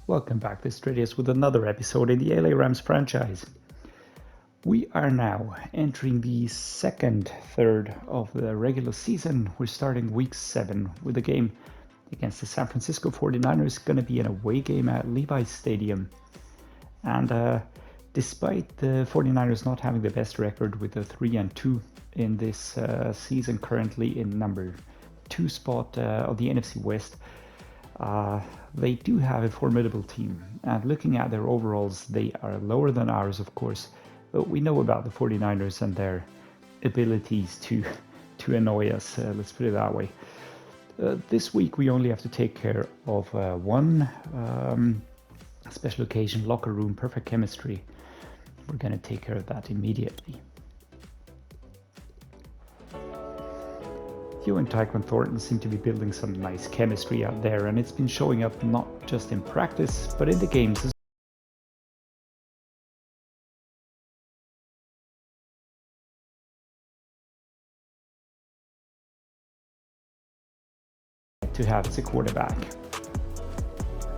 Welcome back, this is Trey with another episode in the LA Rams franchise. We are now entering the second third of the regular season. We're starting week 7 with a game against the San Francisco 49ers. Going to be an away game at Levi's Stadium. And despite the 49ers not having the best record with a 3-2 in this season, currently in number 2 spot of the NFC West, they do have a formidable team, and looking at their overalls, they are lower than ours, of course, but we know about the 49ers and their abilities to annoy us, let's put it that way. This week we only have to take care of one special occasion, locker room, perfect chemistry. We're going to take care of that immediately. You and Tyquan Thornton seem to be building some nice chemistry out there, and it's been showing up not just in practice, but in the games as well to have as a quarterback.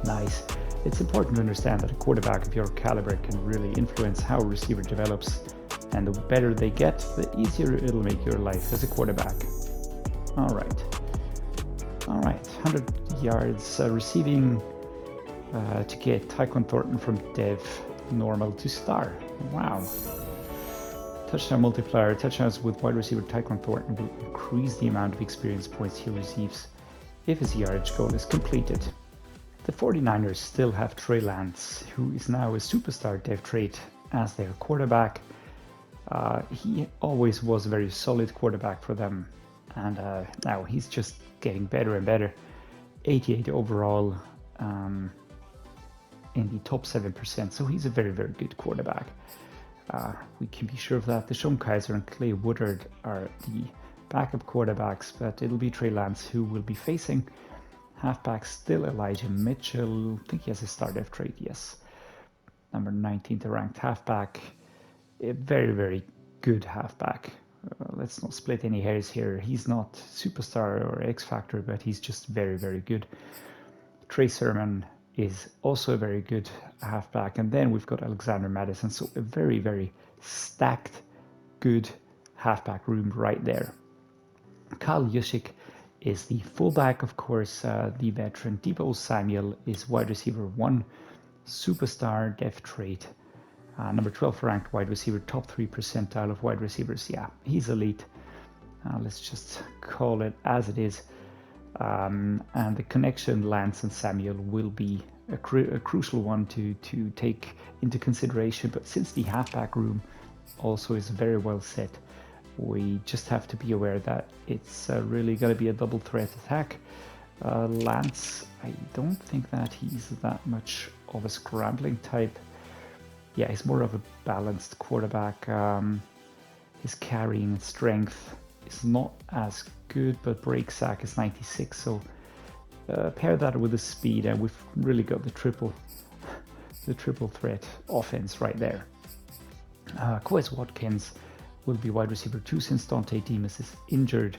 Nice. It's important to understand that a quarterback of your caliber can really influence how a receiver develops, and the better they get, the easier it'll make your life as a quarterback. All right, 100 yards receiving to get Tyquan Thornton from dev normal to star. Wow. Touchdown multiplier. Touchdowns with wide receiver Tyquan Thornton will increase the amount of experience points he receives if his yardage goal is completed. The 49ers still have Trey, who is now a superstar dev trait as their quarterback. He always was a very solid quarterback for them. And now he's just getting better and better. 88 overall in the top 7%. So he's a very, very good quarterback. We can be sure of that. Deshaun Kaiser and Clay Woodard are the backup quarterbacks, but it'll be Trey who will be facing. Halfback still Elijah Mitchell. I think he has a star def trait, yes. Number 19th ranked halfback. A very, very good halfback. Let's not split any hairs here. He's not superstar or X Factor, but he's just very, very good. Trey Sermon is also a very good halfback. And then we've got Alexander Madison. So a very, very stacked, good halfback room right there. Kyle Juszczyk is the fullback, of course, the veteran. Deebo Samuel is wide receiver 1, superstar def trait. Number 12 ranked wide receiver, top 3 percentile of wide receivers. Yeah, he's elite. Let's just call it as it is. And the connection, Lance and Samuel, will be a crucial one to take into consideration. But since the halfback room also is very well set, we just have to be aware that it's really going to be a double threat attack. Lance, I don't think that he's that much of a scrambling type. Yeah, he's more of a balanced quarterback. His carrying strength is not as good, but break sack is 96. So pair that with the speed, and we've really got the triple threat offense right there. Quez Watkins will be wide receiver 2 since Dante Demas is injured.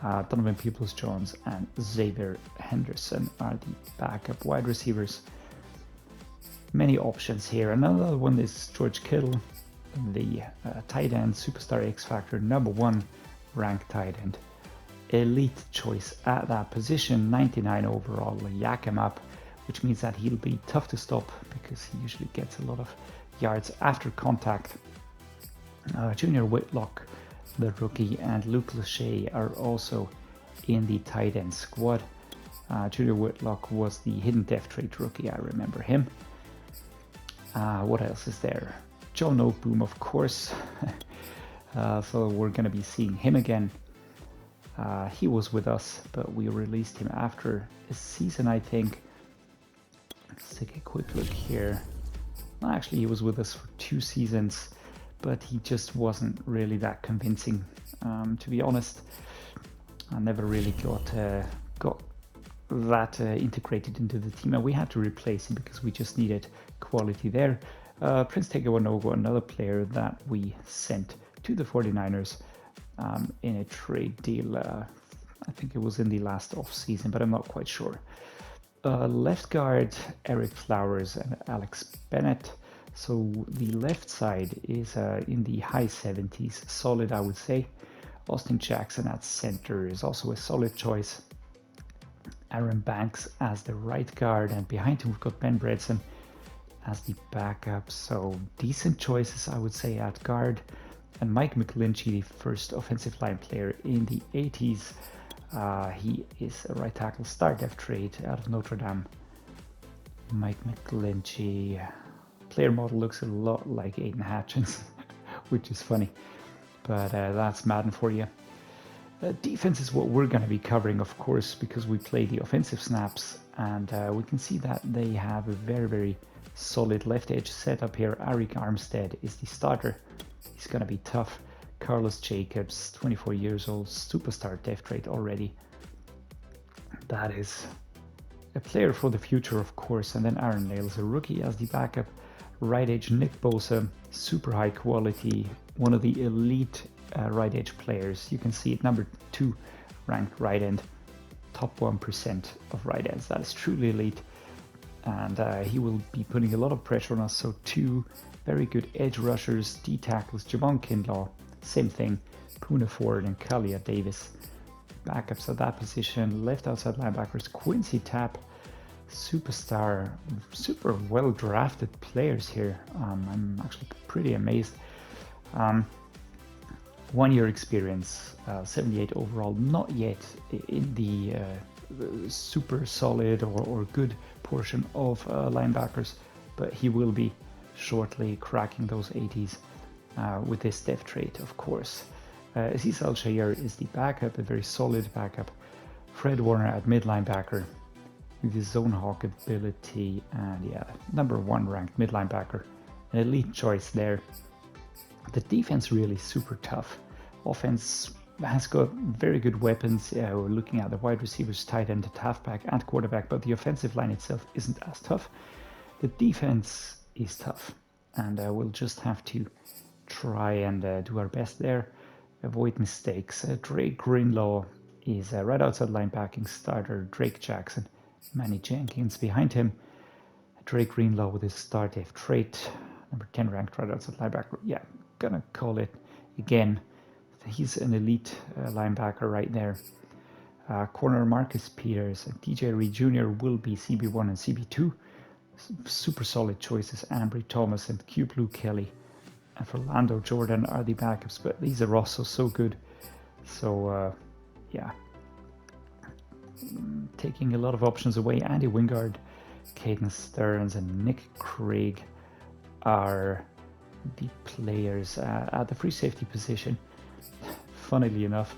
Donovan Peoples-Jones and Xavier Henderson are the backup wide receivers. Many options here. Another one is George Kittle, the tight end, superstar X Factor, number 1 ranked tight end. Elite choice at that position, 99 overall. Yak him up, which means that he'll be tough to stop because he usually gets a lot of yards after contact. Junior Whitlock, the rookie, and Luke Lachey are also in the tight end squad. Junior Whitlock was the hidden def trait rookie, I remember him. What else is there? John Noteboom, of course. So we're going to be seeing him again. He was with us, but we released him after a season, I think. Let's take a quick look here. Well, actually, he was with us for 2 seasons, but he just wasn't really that convincing, to be honest. I never really got that integrated into the team, and we had to replace him because we just needed quality there. Prince Tegawanogo, another player that we sent to the 49ers in a trade deal. I think it was in the last off season, but I'm not quite sure. Left guard, Erik Flowers and Alex Bennett. So the left side is in the high 70s, solid I would say. Austin Jackson at center is also a solid choice. Aaron Banks as the right guard, and behind him we've got Ben Brycen as the backup. So decent choices I would say at guard. And Mike McGlinchey, the first offensive line player in the 80s. He is a right tackle star depth trade out of Notre Dame. Mike McGlinchey. Player model looks a lot like Aiden Hutchins, which is funny. But that's Madden for you. Defense is what we're going to be covering, of course, because we play the offensive snaps. And we can see that they have a very, very solid left edge setup here. Arik Armstead is the starter. He's going to be tough. Carlos Jacobs, 24 years old, superstar depth trade already. That is a player for the future, of course. And then Aaron Nails, a rookie as the backup. Right edge Nick Bosa, super high quality, one of the elite right edge players. You can see it, number 2 ranked right end, top 1% of right ends. That is truly elite. And he will be putting a lot of pressure on us. So 2 very good edge rushers, D tackles, Javon Kinlaw, same thing, Poona Ford and Kalia Davis. Backups at that position, left outside linebackers, Quincy Tapp, superstar, super well drafted players here. I'm actually pretty amazed. 1 year experience, 78 overall, not yet in the super solid or good portion of linebackers, but he will be shortly cracking those 80s with this depth trait, of course. Aziz Al-Shaair is the backup, a very solid backup. Fred Warner at mid linebacker with his zone hawk ability, and yeah, number 1 ranked mid linebacker, an elite choice there. The defense really super tough. Offense has got very good weapons. We're looking at the wide receivers, tight end, halfback, and quarterback, but the offensive line itself isn't as tough. The defense is tough, and we'll just have to try and do our best there. Avoid mistakes. Drake Greenlaw is a right outside linebacking starter. Drake Jackson, Manny Jenkins behind him. Drake Greenlaw with his star depth trait, number 10 ranked right outside linebacker. Yeah, gonna call it again. He's an elite linebacker right there. Corner Marcus Peters and DJ Reed Jr. will be CB1 and CB2. Super solid choices. Ambry Thomas and Q Blue Kelly and Orlando Jordan are the backups, but these are also so good. So yeah, taking a lot of options away. Andy Wingard, Caden Stearns and Nick Craig are the players at the free safety position. Funnily enough,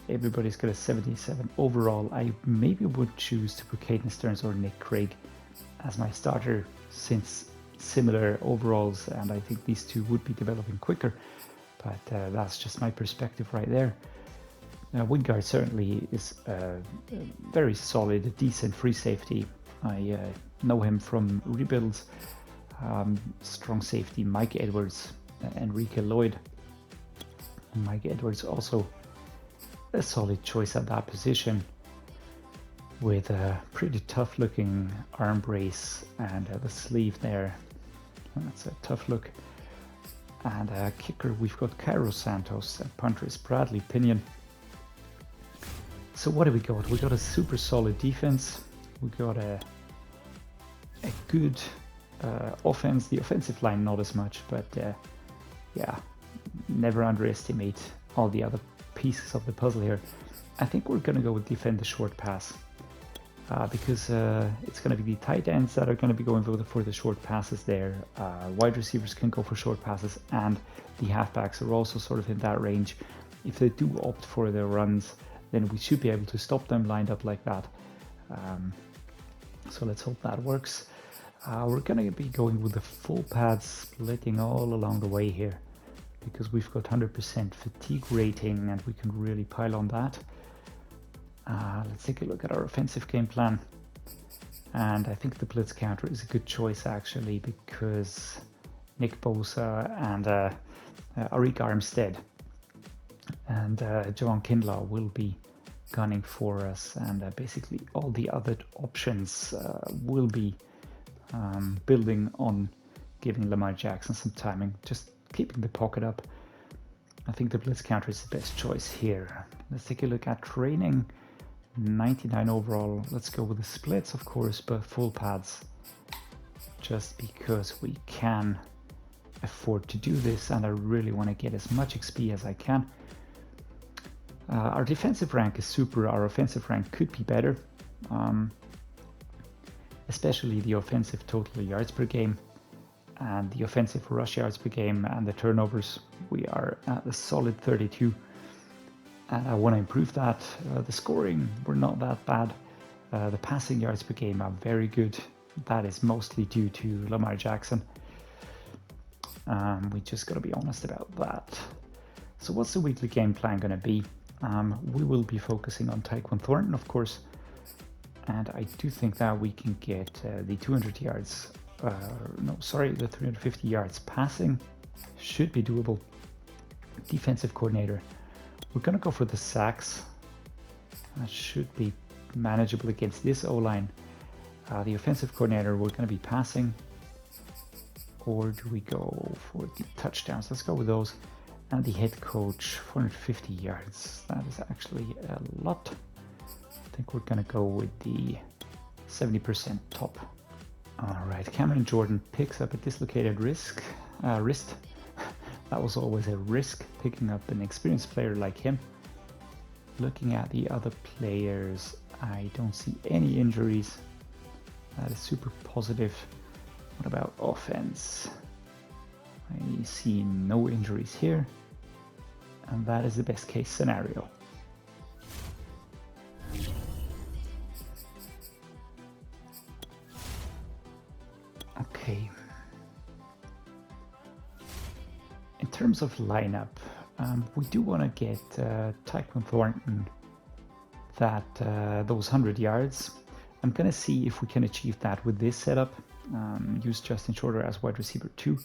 everybody's got a 77 overall. I maybe would choose to put Caden Stearns or Nick Craig as my starter, since similar overalls, and I think these two would be developing quicker, but that's just my perspective right there. Wingard certainly is very solid, a decent free safety. I know him from rebuilds. Strong safety Mike Edwards, Enrique Lloyd. And Mike Edwards also a solid choice at that position, with a pretty tough looking arm brace and the sleeve there. That's a tough look. And kicker, we've got Cairo Santos, and punter is Bradley Pinion. So what do we got? We got a super solid defense. We got a good offense. The offensive line not as much, but yeah, never underestimate all the other pieces of the puzzle here. I think we're gonna go with defend the short pass. Because it's going to be the tight ends that are going to be going for the short passes there. Wide receivers can go for short passes, and the halfbacks are also sort of in that range. If they do opt for their runs, then we should be able to stop them lined up like that. So let's hope that works. We're going to be going with the full pads, splitting all along the way here, because we've got 100% fatigue rating, and we can really pile on that. Let's take a look at our offensive game plan, and I think the blitz counter is a good choice actually, because Nick Bosa and Arik Armstead and Javon Kinlaw will be gunning for us, and basically all the other options will be building on giving Lamar Jackson some timing, just keeping the pocket up. I think the blitz counter is the best choice here. Let's take a look at training. 99 overall. Let's go with the splits, of course, but full pads, just because we can afford to do this, and I really want to get as much XP as I can. Our defensive rank is super. Our offensive rank could be better, especially the offensive total yards per game and the offensive rush yards per game and the turnovers. We are at a solid 32, and I want to improve that. The scoring, we're not that bad. The passing yards per game are very good. That is mostly due to Lamar Jackson. We just got to be honest about that. So what's the weekly game plan going to be? We will be focusing on Tyquan Thornton, of course, and I do think that we can get the 200 yards, the 350 yards passing should be doable. Defensive coordinator, we're going to go for the sacks. That should be manageable against this O-line. The offensive coordinator, we're going to be passing, or do we go for the touchdowns? Let's go with those. And the head coach, 450 yards. That is actually a lot. I think we're going to go with the 70% top. All right, Cameron Jordan picks up a dislocated wrist. That was always a risk, picking up an experienced player like him. Looking at the other players, I don't see any injuries. That is super positive. What about offense? I see no injuries here, and that is the best case scenario. Okay. In terms of lineup, we do want to get Tyquan Thornton those 100 yards. I'm going to see if we can achieve that with this setup. Use Justin Shorter as wide receiver 2.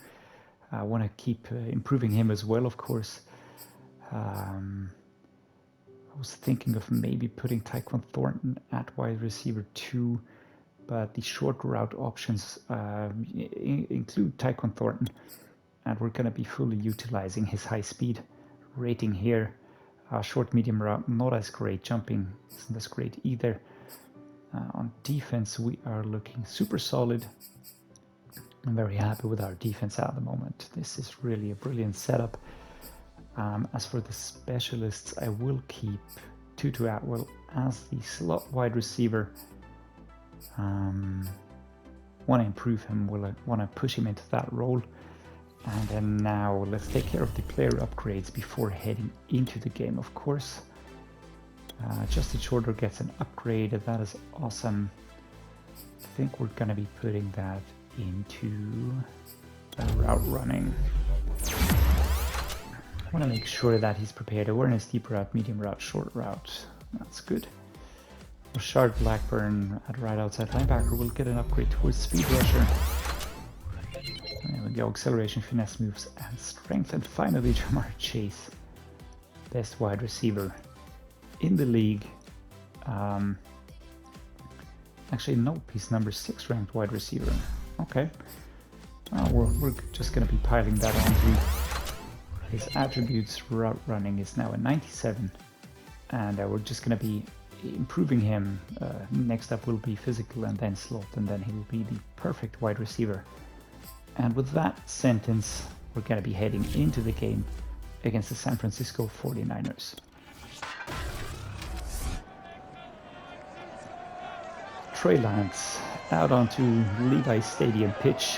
I want to keep improving him as well, of course. I was thinking of maybe putting Tyquan Thornton at wide receiver 2, but the short route options include Tyquan Thornton, and we're going to be fully utilizing his high speed rating here. Short medium route, not as great. Jumping isn't as great either. On defense, we are looking super solid. I'm very happy with our defense at the moment. This is really a brilliant setup. As for the specialists, I will keep Tutu Atwell as the slot wide receiver. Want to improve him, want to push him into that role. And then now let's take care of the player upgrades before heading into the game, of course. Justin Shorter gets an upgrade. That is awesome. I think we're going to be putting that into route running. I want to make sure that he's prepared. Awareness, deep route, medium route, short route. That's good. Rashard Blackburn at right outside linebacker will get an upgrade towards speed rusher. There we go. Acceleration, finesse moves, and strength. And finally, Jamar Chase, best wide receiver in the league. Actually, nope, he's number 6 ranked wide receiver. Okay. We're just going to be piling that onto his attributes. Route running is now a 97, and we're just going to be improving him. Next up will be physical, and then slot, and then he will be the perfect wide receiver. And with that sentence, we're going to be heading into the game against the San Francisco 49ers. Trey Lance out onto Levi Stadium pitch.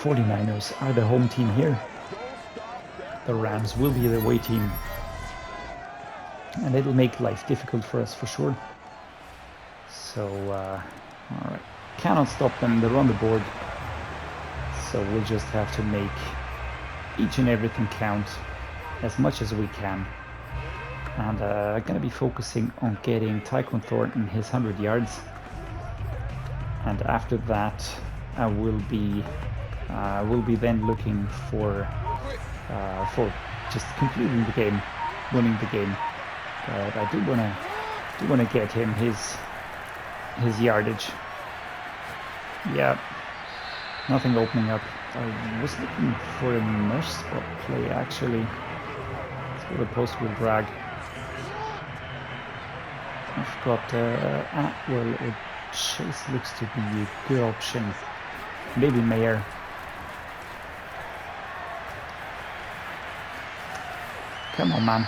49ers are the home team here. The Rams will be the away team. And it'll make life difficult for us for sure. So, alright. Cannot stop them, they're on the board. So we'll just have to make each and everything count as much as we can. And I'm going to be focusing on getting Tyquan Thornton his 100 yards. And after that, I will be then looking for just completing the game, winning the game. But I do wanna get him his yardage. Yeah, nothing opening up. I was looking for a mesh spot play actually. Let's go to post with drag. I've got Atwell or Chase looks to be a good option. Maybe Mayer. Come on, man.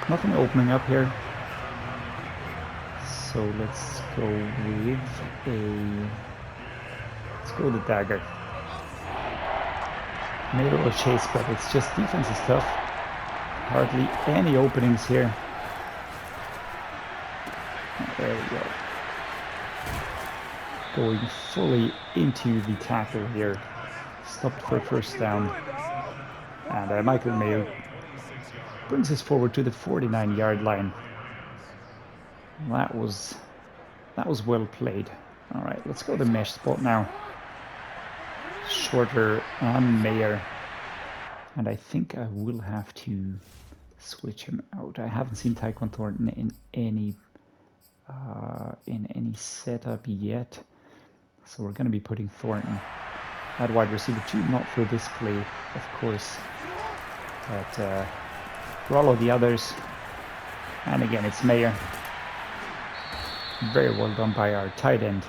Nothing opening up here. So let's go with let's go with the dagger. Maybe a chase, but it's just defense is tough. Hardly any openings here. There we go. Going fully into the tackle here. Stopped for a first down. And Michael Mayo brings us forward to the 49-yard line. That was well played. All right, let's go to mesh spot now. Shorter and Mayer. And I think I will have to switch him out. I haven't seen Tyquan Thornton in any setup yet. So we're going to be putting Thornton at wide receiver 2, not for this play, of course, but for all of the others. And again, it's Mayer. Very well done by our tight end.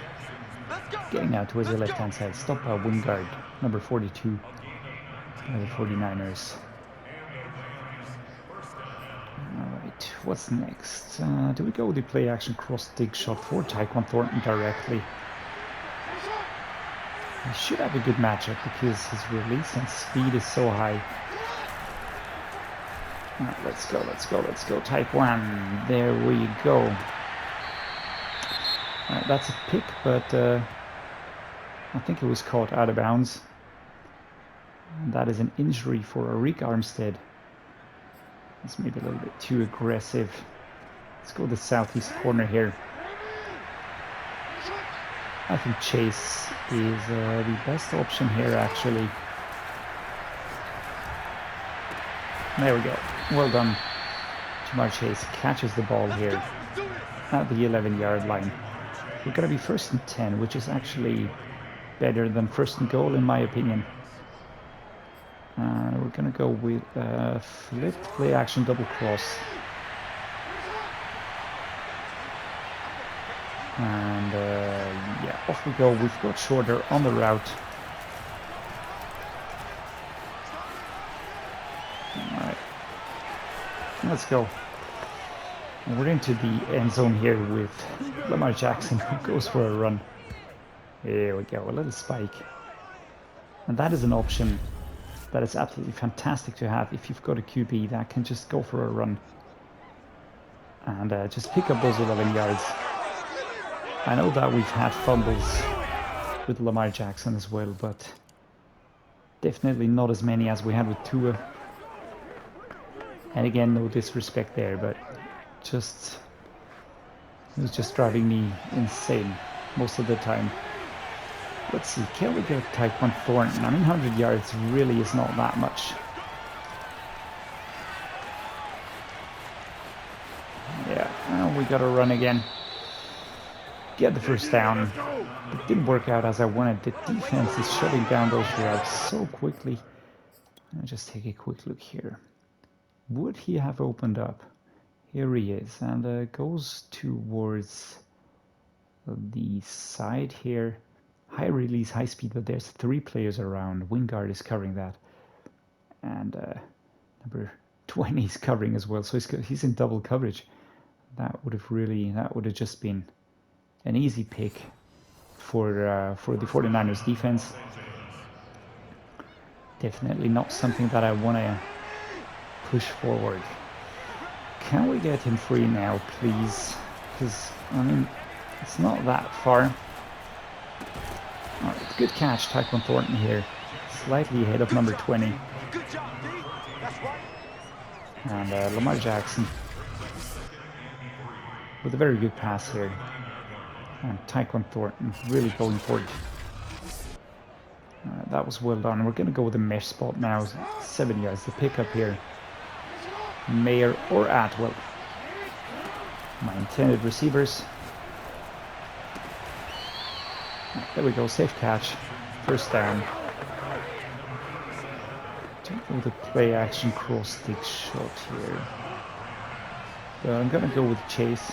Getting out to his left-hand side. Stopped by Wingard, number 42, by the 49ers. Alright, what's next? Do we go with the play-action cross-dig shot for Tyquan Thornton directly? He should have a good matchup because his release and speed is so high. Alright, let's go, Tyquan. There we go. Alright, that's a pick, but I think it was caught out of bounds. And that is an injury for Arik Armstead. That's maybe a little bit too aggressive. Let's go the southeast corner here. I think Chase is the best option here, actually. There we go. Well done. Jamar Chase catches the ball here at the 11-yard line. We're going to be 1st and 10, which is actually better than 1st and goal, in my opinion. We're going to go with flipped play action double cross. And yeah, off we go. We've got Shorter on the route. Alright, let's go. We're into the end zone here with Lamar Jackson, who goes for a run. There we go, a little spike. And that is an option that is absolutely fantastic to have if you've got a QB that can just go for a run and just pick up those 11 yards. I know that we've had fumbles with Lamar Jackson as well, but definitely not as many as we had with Tua. And again, no disrespect there, but it was just driving me insane most of the time. Let's see, can we get Tyquan Thornton? I mean, 100 yards really is not that much. Yeah, and we got to run again. Get the first down. It didn't work out as I wanted. The defense is shutting down those routes so quickly. I'll just take a quick look here. Would he have opened up? Here he is, and goes towards the side here. High release, high speed, but there's 3 players around. Wingard is covering that, and number 20 is covering as well. So he's in double coverage. That would have just been an easy pick for the 49ers defense. Definitely not something that I want to push forward. Can we get him free now, please? Because, I mean, it's not that far. Alright, good catch, Tyquan Thornton here. Slightly ahead of number 20. And Lamar Jackson with a very good pass here. And Tyquan Thornton really going for it. That was well done. We're going to go with the mesh spot now. 7 yards. The pickup here. Mayer or Atwell. my intended receivers. There we go, safe catch, first down. Don't know the play action cross stick shot here. But I'm gonna go with Chase.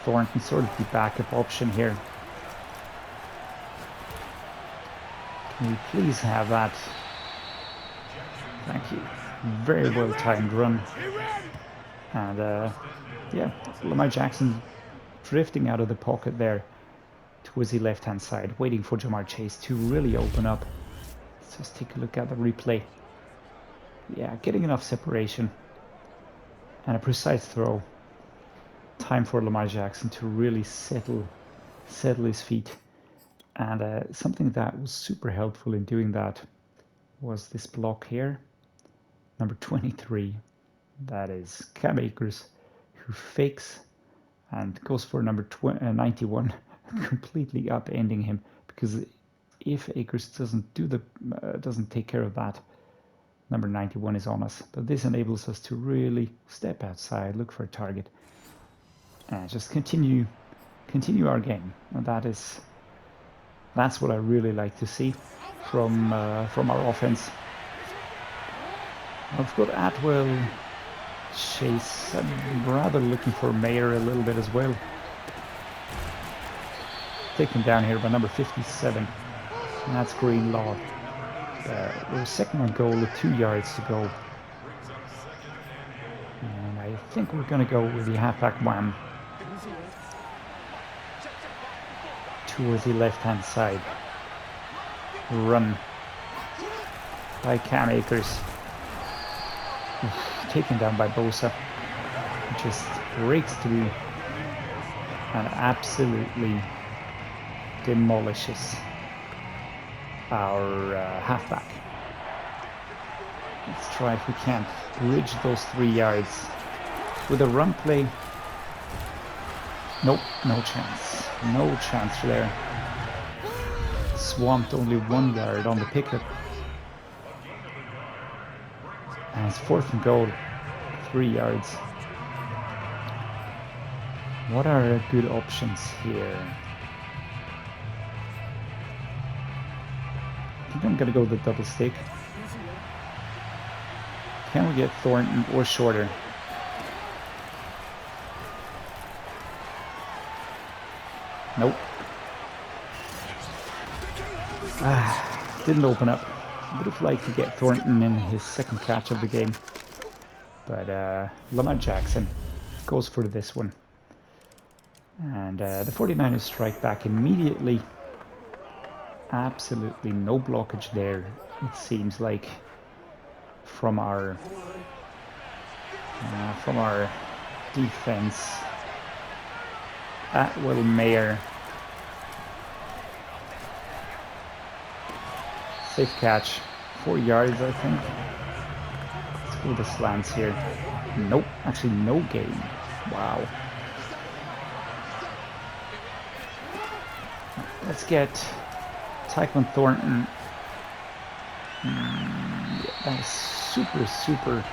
Thornton, sort of the backup option here. Can we please have that? Thank you. Very well timed run. And yeah, Lamar Jackson drifting out of the pocket there towards the left hand side, waiting for Jamar Chase to really open up. Let's just take a look at the replay. Yeah, getting enough separation and a precise throw. Time for Lamar Jackson to really settle his feet. And something that was super helpful in doing that was this block here, number 23. That is Cam Akers, who fakes and goes for number 91, completely upending him, because if Akers doesn't take care of that, number 91 is on us. But this enables us to really step outside, look for a target, and just continue our game. And that's what I really like to see from our offense. I've got Atwell, Chase. I'm rather looking for Mayer a little bit as well. Taken down here by number 57. And that's Greenlaw. We're second and goal with 2 yards to go. And I think we're going to go with the halfback wham towards the left-hand side. Run by Cam Akers. Taken down by Bosa. Just breaks through and absolutely demolishes our halfback. Let's try if we can't bridge those 3 yards with a run play. Nope, no chance. No chance there. Swamped only 1 yard on the pickup. And it's 4th and goal, 3 yards. What are good options here? I think I'm gonna go with the double stick. Can we get Thornton or shorter? Nope. Didn't open up. Would have liked to get Thornton in his second catch of the game. But Lamar Jackson goes for this one. And the 49ers strike back immediately. Absolutely no blockage there, it seems like, from our defense. Atwell, Mayer. Safe catch. 4 yards, I think. Let's go with the slants here. Nope, actually no gain. Wow. Let's get Tyquan Thornton. That is super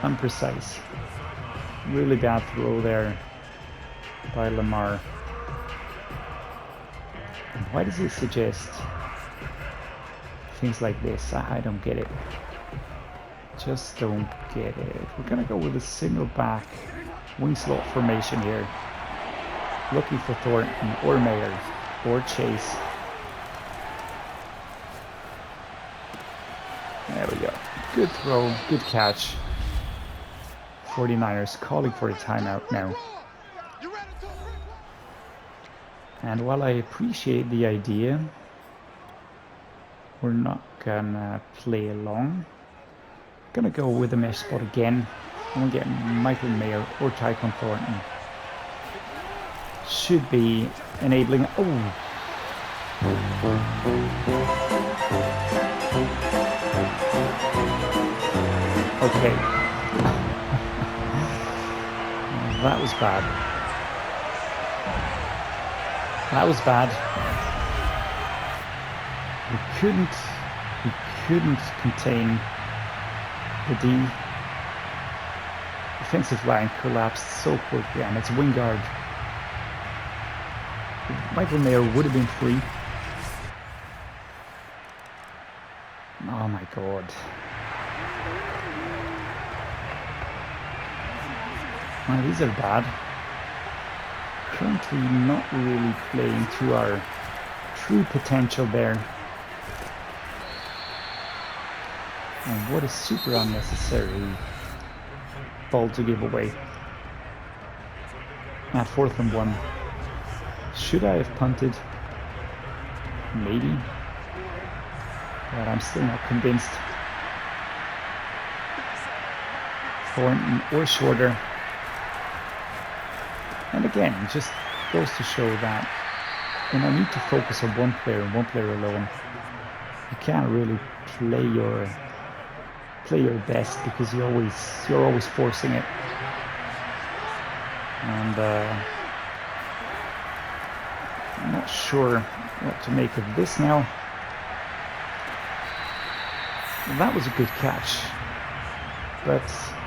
unprecise. Really bad throw there by Lamar. And why does he suggest things like this? I don't get it. Just don't get it. We're gonna go with a single back wing slot formation here. Looking for Thornton or Mayer or Chase. There we go. Good throw, good catch. 49ers calling for a timeout now. And while I appreciate the idea, we're not gonna play along. Gonna go with the mesh spot again. I'm gonna get Michael Mayer or Tyquan Thornton. Should be enabling. Oh! Okay. That was bad. That was bad. We couldn't contain the D. defensive line collapsed so quickly, and it's Wingard. Michael Mayer would have been free. Oh my god. Well, these are bad. Currently not really playing to our true potential there. And what a super unnecessary ball to give away. At 4th and 1. Should I have punted? Maybe. But I'm still not convinced. Thornton or shorter. And again, it just goes to show that when I need to focus on one player and one player alone, you can't really play your best because you're always forcing it. And I'm not sure what to make of this now. That was a good catch, but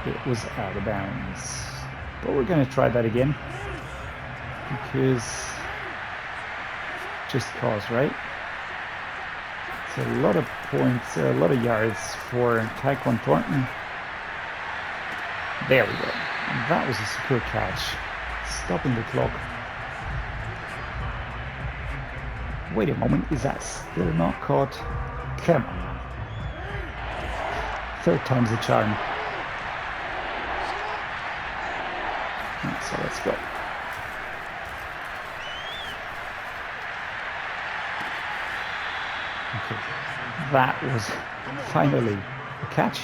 it was out of bounds. But we're going to try that again, because just cause, right? It's a lot of points, a lot of yards for Tyquan Thornton. There we go. And that was a secure catch, stopping the clock. Wait a moment, is that still not caught? Come on now. 3rd time's the charm. So let's go. Okay, that was finally a catch.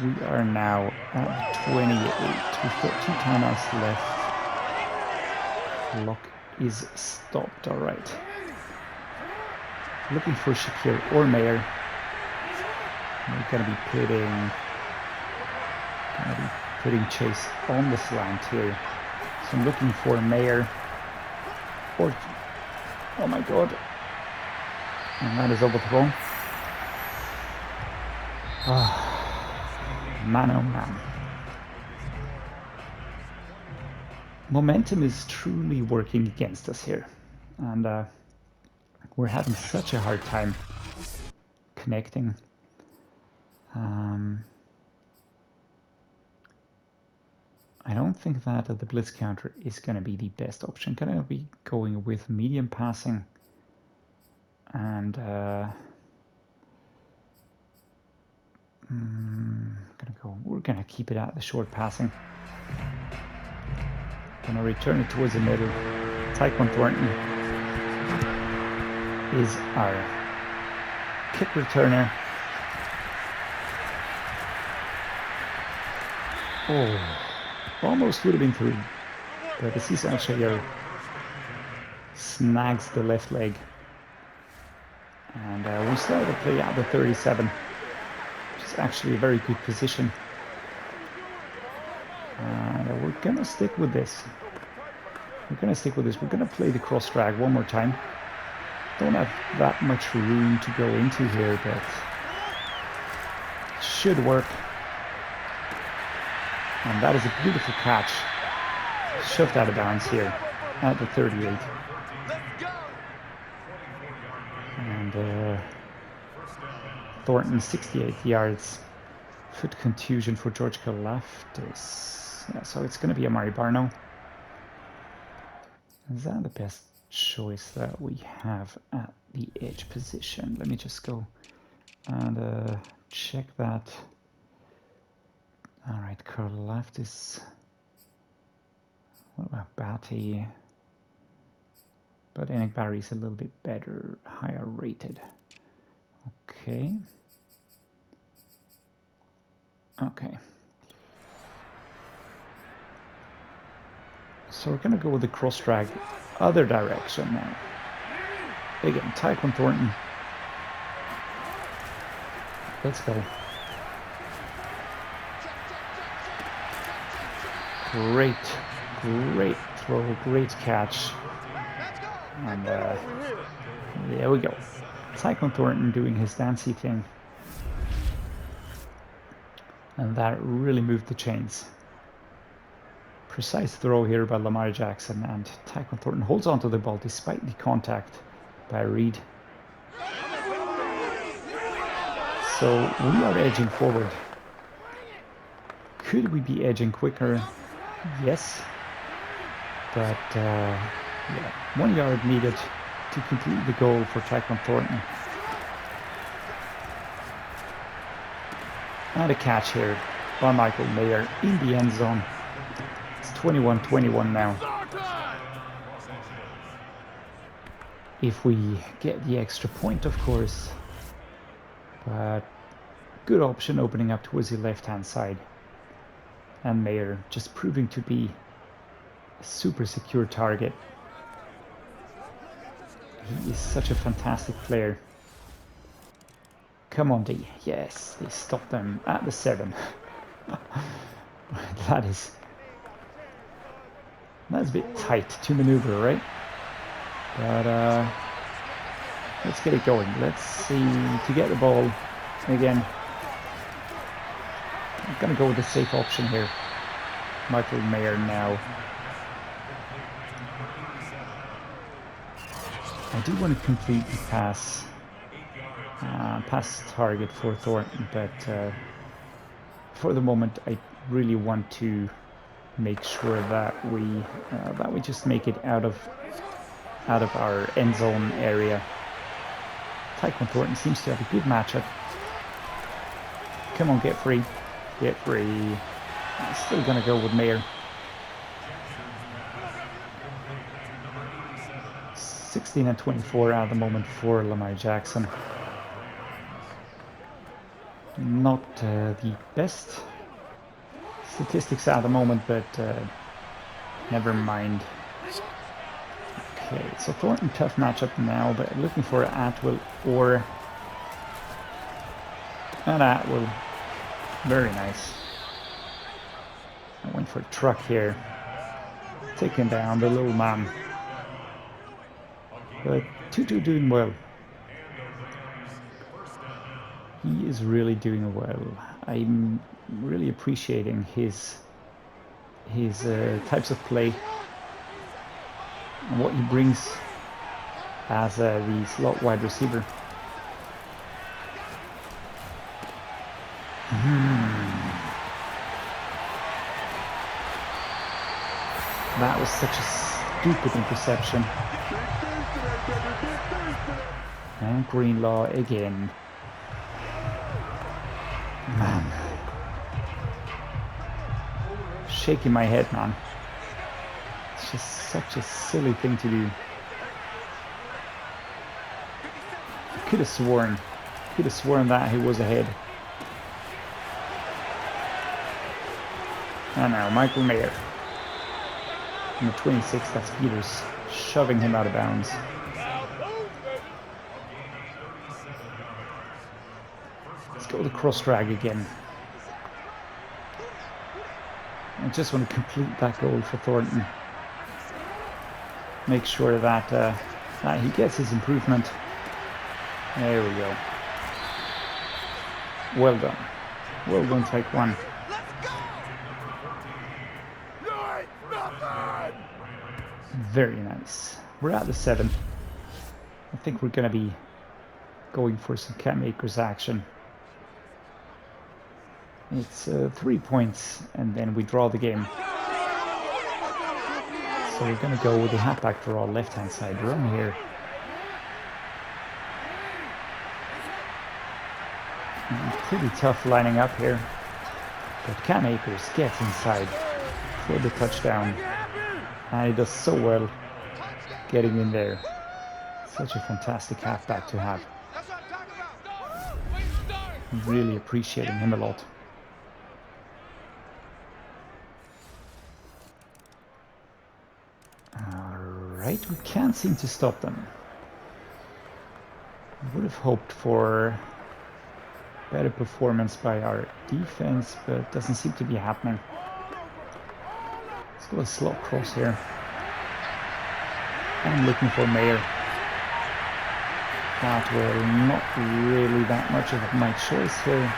We are now at 28. We've got 2 timeouts left. Clock is stopped. All right. Looking for Shakir or Mayer. We're going to be putting Chase on the slant here. So I'm looking for Mayer or, oh my god. And that is overthrown. Man oh man. Momentum is truly working against us here. And we're having such a hard time connecting. I don't think that the blitz counter is going to be the best option. Going to be going with medium passing, and we're going to keep it at the short passing. Going to return it towards the middle. Tyquan Thornton is our kick returner. Oh, almost would have been through, but the season Shakir snags the left leg, and we started to play at the 37, which is actually a very good position. And we're gonna stick with this. We're gonna play the cross drag one more time. Don't have that much room to go into here, but it should work. And that is a beautiful catch. Shoved out of bounds here at the 38. And Thornton 68 yards. Foot contusion for George Kalafdis. Yeah, so it's going to be Amari Barno. Is that the best choice that we have at the edge position? Let me just go and check that. All right, Kalafdis. What about Batty? But Enik Barry's a little bit better, higher rated. Okay. Okay. So we're going to go with the cross drag other direction now. Again, Tyquan Thornton. Let's go. Great throw, great catch. And there we go. Tyquan Thornton doing his dancey thing. And that really moved the chains. Precise throw here by Lamar Jackson, and Tyquan Thornton holds on to the ball despite the contact by Reed. So we are edging forward. Could we be edging quicker? Yes. But yeah, 1 yard needed to complete the goal for Tyquan Thornton. And a catch here by Michael Mayer in the end zone. It's 21-21 now. If we get the extra point, of course. But good option opening up towards the left-hand side. And Mayer just proving to be a super secure target. He is such a fantastic player. Come on, D. Yes, they stopped them at the 7. That's a bit tight to maneuver, right? But let's get it going. Let's see to get the ball again. I'm gonna go with the safe option here. Michael Mayer now. I do want to complete the pass target for Thornton, but for the moment I really want to make sure that we just make it out of our end zone area. Tyquan Thornton seems to have a good matchup. Come on, get free. Get free. I'm still gonna go with Mayer. 16-24 at the moment for Lamar Jackson. Not the best statistics at the moment, but never mind. Okay, so Thornton, tough matchup now, but looking for Atwell or an Atwell. Very nice. I went for a truck here. Taking down the little man. But Tutu doing well. He is really doing well. I'm really appreciating his types of play and what he brings as the slot wide receiver. That was such a stupid interception. And Greenlaw again. Man. Shaking my head, man. It's just such a silly thing to do. I could have sworn that he was ahead. And now Michael Mayer. Number 26, that's Peters, shoving him out of bounds. Let's go the cross drag again. I just want to complete that goal for Thornton. Make sure that he gets his improvement. There we go. Well done. Well done, Tyquan. Very nice. We're at the 7. I think we're going to be going for some Cam Akers action. It's 3 points, and then we draw the game. So we're going to go with the halfback draw, left-hand side run here. Pretty tough lining up here. But Cam Akers gets inside for the touchdown. And he does so well getting in there. Such a fantastic halfback to have. I'm really appreciating him a lot. Alright, we can't seem to stop them. I would have hoped for better performance by our defense, but it doesn't seem to be happening. Let's go a slot cross here. I'm looking for Mayer. Atwell, not really that much of my choice here.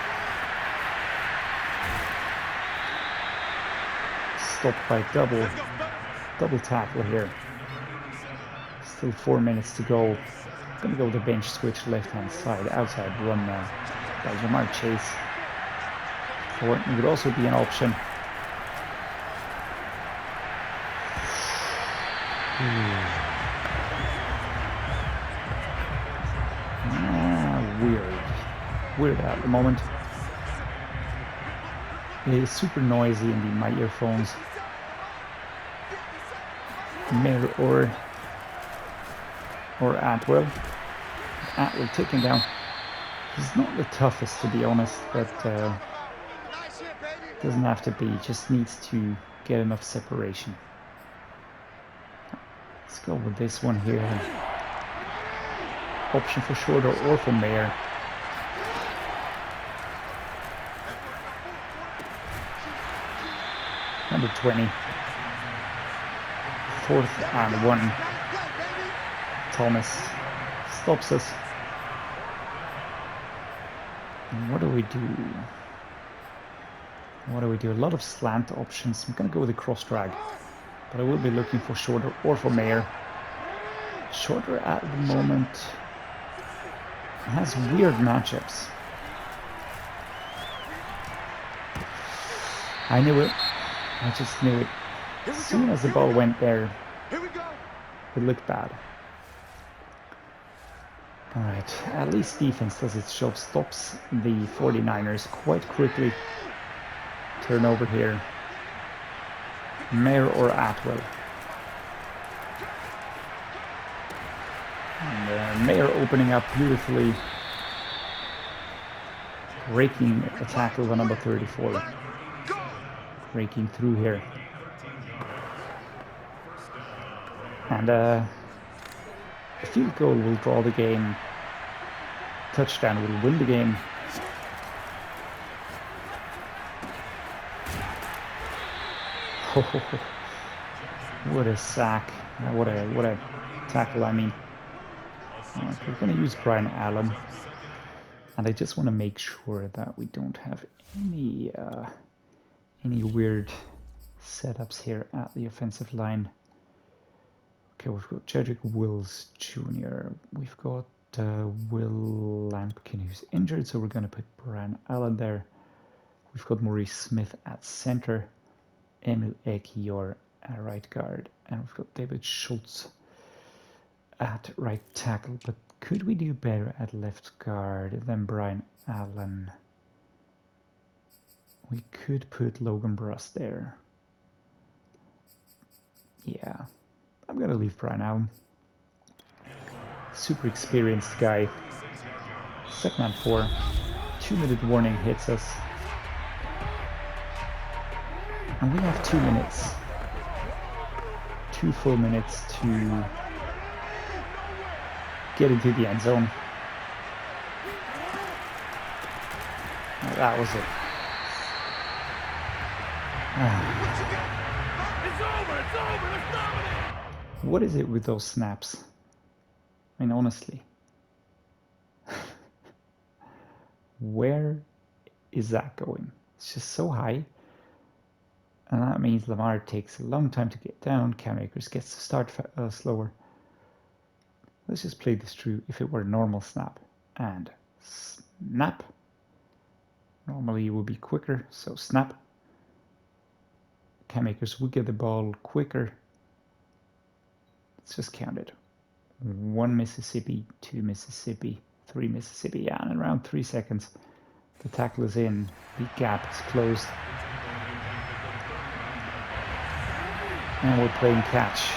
stopped by double tackle here. Still 4 minutes to go. Gonna go with the bench switch left-hand side, outside run now by Lamar Chase. Thornton would also be an option. Weird at the moment. It is super noisy in my earphones. Emil or Atwell. Atwell taken down. He's not the toughest, to be honest, but doesn't have to be. Just needs to get enough separation. Let's go with this one here. Option for shorter or for Mayer. Number 20. 4th and 1. Thomas stops us. And what do we do? What do we do? A lot of slant options. I'm going to go with a cross drag. But I will be looking for shorter or for Mayer. Shorter at the moment has weird matchups. I knew it. I just knew it. As soon as the ball went there, it looked bad. Alright, at least defense does its job. Stops the 49ers quite quickly. Turnover here. Mayer or Atwell. And Mayer opening up beautifully. Breaking a tackle on number 34. Breaking through here. And a field goal will draw the game. Touchdown will win the game. What a sack. What a tackle, I mean. We're going to use Brian Allen. And I just want to make sure that we don't have any weird setups here at the offensive line. Okay, we've got Jedrick Wills Jr. We've got Will Lampkin, who's injured, so we're going to put Brian Allen there. We've got Maurice Smith at center, Emil Ekiyor at right guard, and we've got David Schultz at right tackle. But could we do better at left guard than Brian Allen? We could put Logan Bruss there. Yeah, I'm gonna leave Brian Allen. Super experienced guy. 2nd and 4. 2-minute warning hits us. And we have 2 minutes. 2 full minutes to get into the end zone. Well, that was it. It's over, let's dominate! What is it with those snaps? I mean, honestly. Where is that going? It's just so high. And that means Lamar takes a long time to get down. Akers gets to start slower. Let's just play this through if it were a normal snap. And snap. Normally it would be quicker, so snap. Akers would get the ball quicker. Let's just count it. 1 Mississippi, 2 Mississippi, 3 Mississippi. Yeah, and in around 3 seconds, the tackle is in. The gap is closed. And we're playing catch.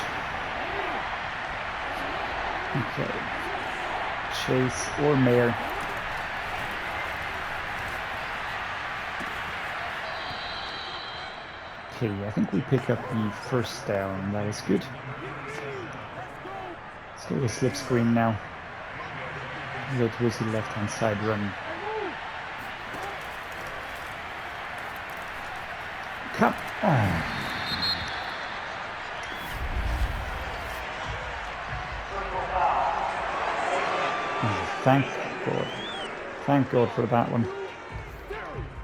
Okay. Chase or Mayer. Okay, I think we pick up the first down. That is good. Let's go with slip screen now. Go towards the left-hand side run. Come on. Thank God. Thank God for that one.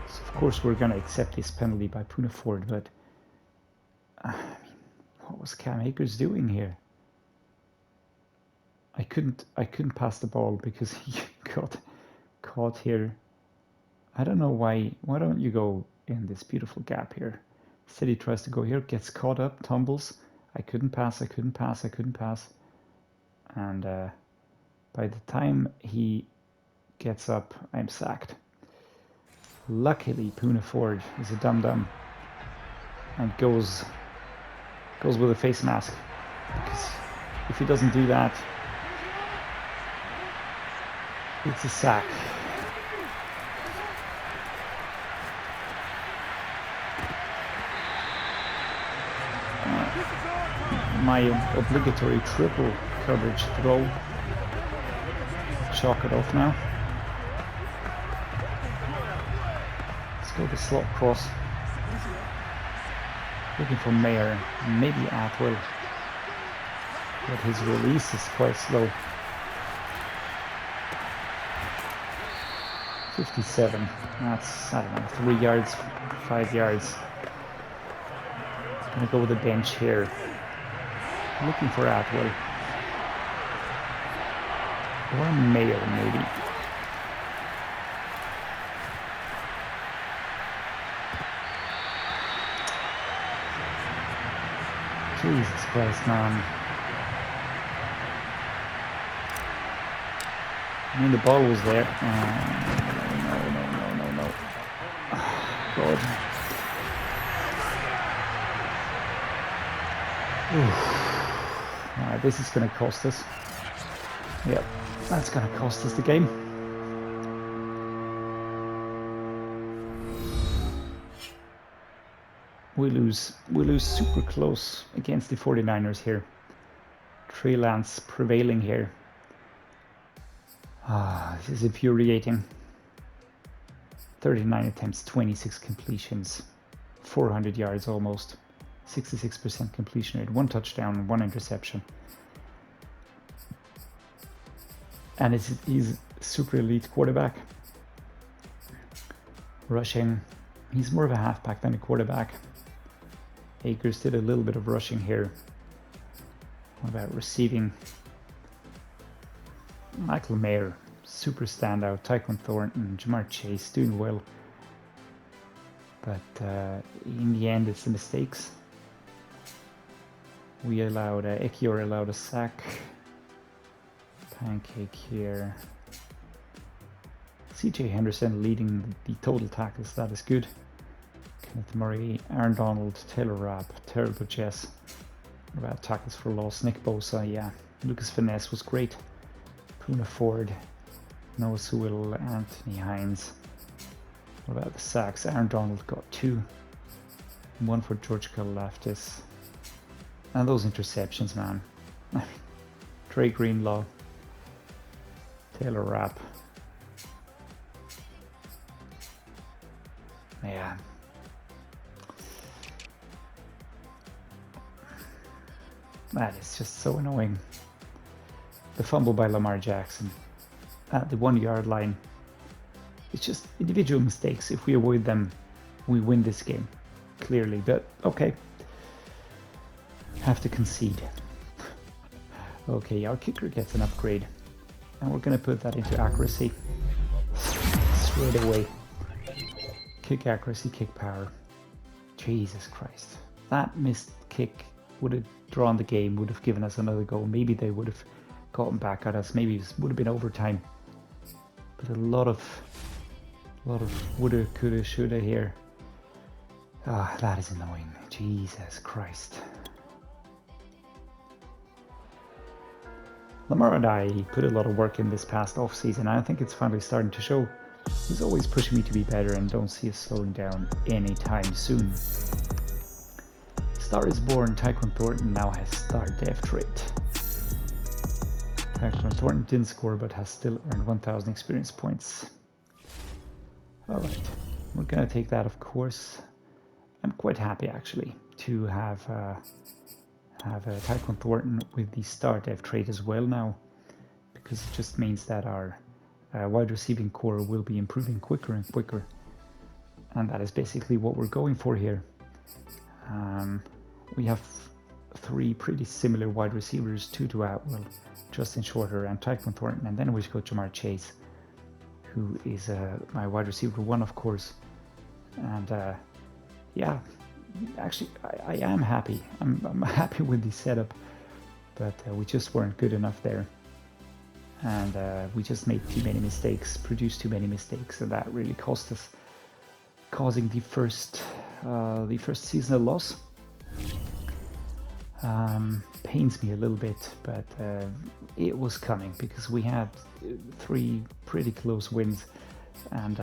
So of course we're going to accept this penalty by Puna Ford, but was Cam Akers doing here? I couldn't pass the ball because he got caught here. I don't know why. Why don't you go in this beautiful gap here? Instead he tries to go here, gets caught up, tumbles. I couldn't pass. And by the time he gets up, I'm sacked. Luckily, Poona Ford is a dum-dum and goes with a face mask, because if he doesn't do that, it's a sack. My obligatory triple coverage throw. Chalk it off now. Let's go to slot cross. Looking for Mayer, maybe Atwell, but his release is quite slow. 57, that's, I don't know, 3 yards, 5 yards. Gonna go with the bench here. Looking for Atwell. Or Mayer, maybe. Jesus Christ, man. I mean, the ball was there. No. Oh, God. Alright, this is going to cost us. Yep, that's going to cost us the game. We lose super close against the 49ers here. Trey Lance prevailing here. This is infuriating. 39 attempts, 26 completions, 400 yards almost, 66% completion rate, 1 touchdown, 1 interception. And he's a super elite quarterback. Rushing, he's more of a halfback than a quarterback. Akers did a little bit of rushing here. What about receiving? Michael Mayer, super standout. Tyquan Thornton, Jamar Chase doing well. But in the end, it's the mistakes. We allowed, Ekiyor allowed a sack. Pancake here. CJ Henderson leading the total tackles, that is good. Kenneth Murray, Aaron Donald, Taylor Rapp, terrible Jess. What about tackles for loss? Nick Bosa, yeah. Lucas Finesse was great. Poona Ford, Noah Sewell, Anthony Hines. What about the sacks? Aaron Donald got 2. 1 for George Kalafdis. And those interceptions, man. Trey Greenlaw, Taylor Rapp. Yeah. That is just so annoying. The fumble by Lamar Jackson at the 1 yard line. It's just individual mistakes. If we avoid them, we win this game. Clearly, but okay. Have to concede. Okay, our kicker gets an upgrade. And we're going to put that into accuracy. Straight away. Kick accuracy, kick power. Jesus Christ. That missed kick would have drawn the game, would have given us another goal. Maybe they would have gotten back at us. Maybe it would have been overtime. But a lot of woulda, coulda, shoulda here. That is annoying. Jesus Christ. Lamar and I put a lot of work in this past off-season, and I think it's finally starting to show. He's always pushing me to be better, and don't see us slowing down anytime soon. Star is born. Tyquan Thornton now has star dev trait. Tyquan Thornton didn't score, but has still earned 1,000 experience points. Alright, we're gonna take that, of course. I'm quite happy actually to have Tyquan Thornton with the star dev trait as well now, because it just means that our wide receiving core will be improving quicker and quicker, and that is basically what we're going for here. We have three pretty similar wide receivers, Tutu, Atwell, Justin Shorter, and Tyquan Thornton, and then we go Jamar Chase, who is my wide receiver 1, of course. And yeah, actually, I am happy. I'm happy with the setup, but we just weren't good enough there. And we just made too many mistakes, produced too many mistakes, and that really cost us, causing the first seasonal loss. Pains me a little bit, but it was coming because we had 3 pretty close wins, and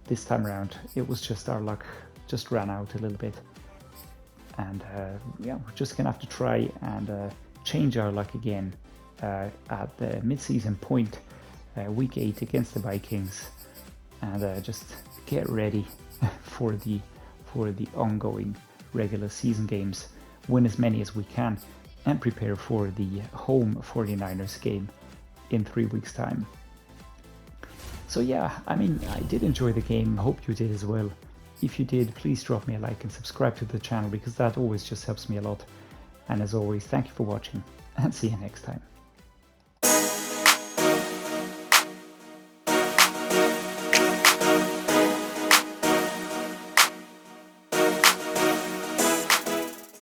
this time around it was just our luck just ran out a little bit. And yeah, we're just gonna have to try and change our luck again at the mid-season point, week 8 against the Vikings, and just get ready for the ongoing regular season games, win as many as we can, and prepare for the home 49ers game in 3 weeks time. So yeah, I mean, I did enjoy the game, hope you did as well. If you did, please drop me a like and subscribe to the channel, because that always just helps me a lot. And as always, thank you for watching, and see you next time.